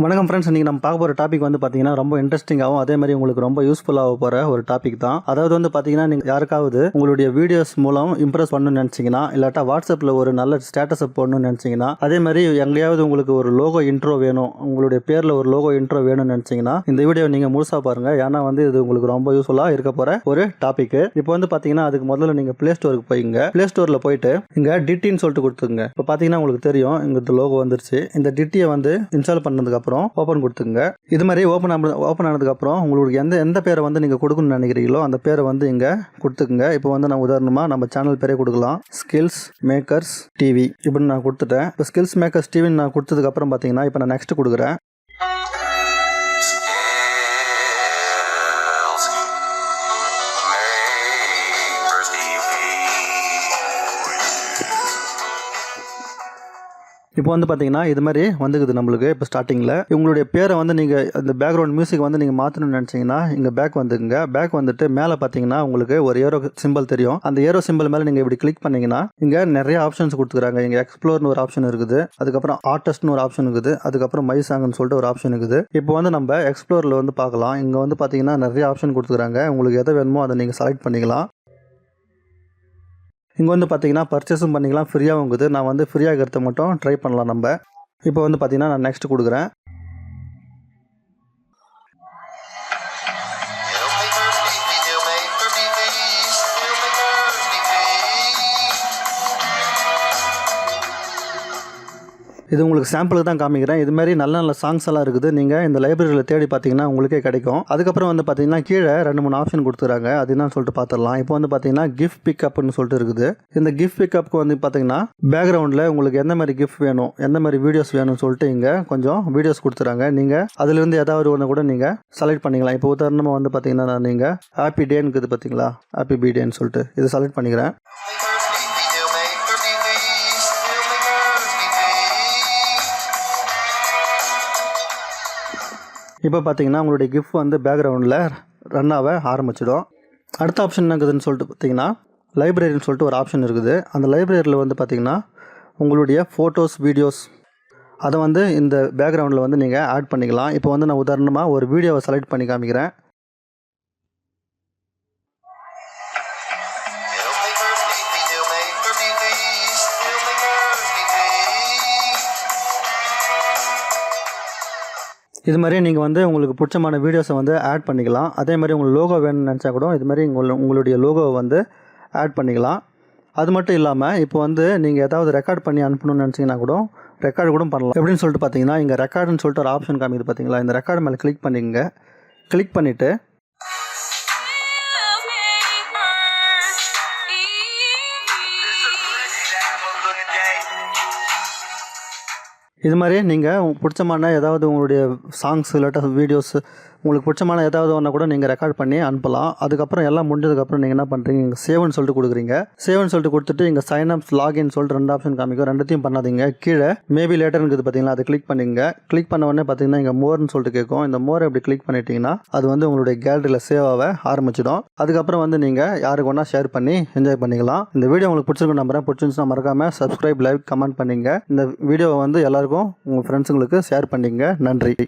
வணக்கம் ஃப்ரெண்ட்ஸ், இன்றைக்கி நம்ம பார்க்க போகிற டாபிக் வந்து பார்த்தீங்கன்னா ரொம்ப இன்ட்ரெஸ்டிங்காகவும் அதே மாதிரி உங்களுக்கு ரொம்ப யூஸ்ஃபுல்லாக போகிற ஒரு டாபிக் தான். அதாவது வந்து பார்த்தீங்கன்னா, நீங்கள் யாருக்காவது உங்களுடைய வீடியோஸ் மூலம் இம்ப்ரெஸ் பண்ணணும்னு நினச்சிங்கன்னா, இல்லாட்டா வாட்ஸ்அப்பில் ஒரு நல்ல ஸ்டேட்டஸை போடணும்னு நினச்சிங்கன்னா, அதே மாதிரி எங்கேயாவது உங்களுக்கு ஒரு லோகோ இன்ட்ரோ வேணும், உங்களுடைய பேரில் ஒரு லோகோ இன்ட்ரோ வேணும்னு நினச்சிங்கன்னா இந்த வீடியோ நீங்கள் முழுசாக பாருங்கள். ஏன்னா வந்து இது உங்களுக்கு ரொம்ப யூஸ்ஃபுல்லாக இருக்க போகிற ஒரு டாபிக். இப்போ வந்து பார்த்தீங்கன்னா, அதுக்கு முதல்ல நீங்கள் ப்ளே ஸ்டோருக்கு போய்ங்க. ப்ளே ஸ்டோரில் போயிட்டு இங்கே டிட்டின்னு சொல்லிட்டு கொடுத்துங்க. இப்போ பார்த்தீங்கன்னா உங்களுக்கு தெரியும், இங்கே லோகோ வந்துருச்சு. இந்த டிட்டியை வந்து இன்ஸ்டால் பண்ணதுக்கு ஓப்பன் கொடுத்துங்க. இது மாதிரி ஓப்பன் ஆனதுக்கு அப்புறம் உங்களுக்கு எந்த பேரை வந்து நீங்க கொடுக்கணும்னு நினைக்கிறீங்களோ அந்த பேரை வந்து இங்க கொடுத்துக்குங்க. இப்போ வந்து நான் உதாரணமா நம்ம சேனல் பேரே கொடுக்கலாம், ஸ்கில்ஸ் மேக்கர்ஸ் டிவி இப்படின்னு நான் கொடுத்துட்டேன். இப்போ ஸ்கில்ஸ் மேக்கர்ஸ் டிவின்னு நான் கொடுத்ததுக்கு அப்புறம் பார்த்தீங்கன்னா, இப்போ நான் நெக்ஸ்ட் கொடுக்குறேன். இப்போ வந்து பார்த்தீங்கன்னா இது மாதிரி வந்துக்குது நம்மளுக்கு. இப்போ ஸ்டார்டிங்கில் உங்களுடைய பேரை வந்து நீங்கள் அந்த பேக்ரவுண்ட் மியூசிக் வந்து நீங்கள் மாற்றணும்னு நினச்சிங்கன்னா இங்கே பேக் வந்துக்குங்க. பேக் வந்துட்டு மேலே பார்த்தீங்கன்னா உங்களுக்கு ஒரு ஏரோ சிம்பிள் தெரியும். அந்த ஏரோ சிம்பிள் மேலே நீங்கள் இப்படி கிளிக் பண்ணிங்கன்னா இங்கே நிறைய ஆப்ஷன்ஸ் கொடுத்துக்கிறாங்க. இங்கே எக்ஸ்ப்ளோர்னு ஒரு ஆப்ஷன் இருக்குது, அதுக்கப்புறம் ஆர்டிஸ்ட்னு ஒரு ஆப்ஷன் இருக்குது, அதுக்கப்புறம் மை சாங்னு சொல்லிட்டு ஒரு ஆப்ஷன் இருக்குது. இப்போ வந்து நம்ம எக்ஸ்ப்ளோரில் வந்து பார்க்கலாம். இங்கே வந்து பார்த்தீங்கன்னா நிறைய ஆப்ஷன் கொடுத்துக்கிறாங்க. உங்களுக்கு எதை வேணுமோ அதை நீங்கள் செலக்ட் பண்ணிக்கலாம். இங்கே வந்து பார்த்தீங்கன்னா பர்ச்சேஸும் பண்ணிக்கலாம், ஃப்ரீயாகவும் இருக்குது. நான் வந்து ஃப்ரீயாக இருக்கிறத மட்டும் ட்ரை பண்ணலாம் நம்ம. இப்போ வந்து பார்த்தீங்கன்னா நான் நெக்ஸ்ட் கொடுக்குறேன். இது உங்களுக்கு சாம்பிளுக்கு தான் காமிக்கிறேன். இது மாதிரி நல்ல நல்ல சாங்ஸ் எல்லாம் இருக்குது. நீங்கள் இந்த லைப்ரரியில் தேடி பார்த்தீங்கன்னா உங்களுக்கே கிடைக்கும். அதுக்கப்புறம் வந்து பார்த்தீங்கன்னா கீழே 2-3 ஆப்ஷன் கொடுத்துறாங்க. அது என்னன்னு சொல்லிட்டு பார்த்துடலாம். இப்போ வந்து பார்த்தீங்கன்னா கிஃப்ட் பிக்கப்னு சொல்லிட்டு இருக்குது. இந்த கிஃப்ட் பிக்கப்புக்கு வந்து பார்த்தீங்கன்னா பேக்ரவுண்டில் உங்களுக்கு எந்த மாதிரி கிஃப்ட் வேணும், எந்த மாதிரி வீடியோஸ் வேணும்னு சொல்லிட்டு இங்கே கொஞ்சம் வீடியோஸ் கொடுத்துறாங்க. நீங்கள் அதுலேருந்து ஏதாவது ஒன்று கூட நீங்கள் செலக்ட் பண்ணிக்கலாம். இப்போ உதாரணமாக வந்து பார்த்தீங்கன்னா நீங்கள் ஹாப்பி டேன்னு இருக்குது பார்த்தீங்களா, ஹாப்பி பீடேன்னு சொல்லிட்டு இதை செலக்ட் பண்ணிக்கிறேன். இப்போ பார்த்தீங்கன்னா உங்களுடைய கிஃப்ட் வந்து பேக்ரவுண்டில் ரன் ஆக ஆரம்பிச்சிடும். அடுத்த ஆப்ஷன் என்ன இருக்குதுன்னு சொல்லிட்டு பார்த்தீங்கன்னா லைப்ரரின்னு சொல்லிட்டு ஒரு ஆப்ஷன் இருக்குது. அந்த லைப்ரரியில் வந்து பார்த்தீங்கன்னா உங்களுடைய ஃபோட்டோஸ் வீடியோஸ் அதை வந்து இந்த பேக்ரவுண்டில் வந்து நீங்கள் ஆட் பண்ணிக்கலாம். இப்போ வந்து நான் உதாரணமாக ஒரு வீடியோவை செலக்ட் பண்ணி காமிக்கிறேன். இது மாதிரி நீங்கள் வந்து உங்களுக்கு பிடிச்சமான வீடியோஸை வந்து ஆட் பண்ணிக்கலாம். அதே மாதிரி உங்களுக்கு லோகோ வேணும்னு நினச்சா கூட இது மாதிரி உங்களுடைய லோகோவை வந்து ஆட் பண்ணிக்கலாம். அது மட்டும் இல்லாமல் இப்போ வந்து நீங்கள் ஏதாவது ரெக்கார்ட் பண்ணி அனுப்பணும்னு நினச்சிங்கன்னா கூட ரெக்கார்டு கூட பண்ணலாம். எப்படின்னு சொல்லிட்டு பார்த்தீங்கன்னா இங்கே ரெக்கார்டுன்னு சொல்லிட்டு ஒரு ஆப்ஷன் காமிக்குது பார்த்தீங்களா, இந்த ரெக்கார்டு மேலே கிளிக் பண்ணிக்கங்க. கிளிக் பண்ணிவிட்டு இது மாதிரி நீங்கள் பிடிச்சமான ஏதாவது உங்களுடைய சாங்ஸ் இல்லாட்ட வீடியோஸ் உங்களுக்கு பிடிச்சமான ஏதாவது ஒன்று கூட நீங்கள் ரெக்கார்ட் பண்ணி அனுப்பலாம். அதுக்கப்புறம் எல்லாம் முடிஞ்சதுக்கப்புறம் நீங்கள் என்ன பண்ணுறீங்க, இங்கே சேவ்னு சொல்லிட்டு கொடுக்குறீங்க. சேவ்னு சொல்லிட்டு கொடுத்துட்டு இங்கே சைன் அப் லாகின் சொல்லிட்டு 2 ஆப்ஷன் காமிக்கும். ரெண்டுத்தையும் பண்ணாதீங்க. கீழே மேபி லேட்டர் இருக்குது பார்த்தீங்களா, அதை கிளிக் பண்ணிங்க. கிளிக் பண்ண உடனே பார்த்தீங்கன்னா இங்கே மோர்னு சொல்லிட்டு கேட்கும். இந்த மோரை இப்படி கிளிக் பண்ணிட்டீங்கன்னா அது வந்து உங்களுடைய கேலரியில் சேவ் ஆக ஆரம்பிச்சிடும். அதுக்கப்புறம் வந்து நீங்கள் யாருக்கு வேணால் ஷேர் பண்ணி என்ஜாய் பண்ணிக்கலாம். இந்த வீடியோ உங்களுக்கு பிடிச்சிருக்கும் நம்புறேன். பிடிச்சிருந்துச்சுன்னா மறக்காமல் சப்ஸ்கிரைப், லைக், கமெண்ட் பண்ணிங்க. இந்த வீடியோவை வந்து எல்லாருக்கும் உங்கள் ஃப்ரெண்ட்ஸுங்களுக்கு ஷேர் பண்ணிங்க. நன்றி.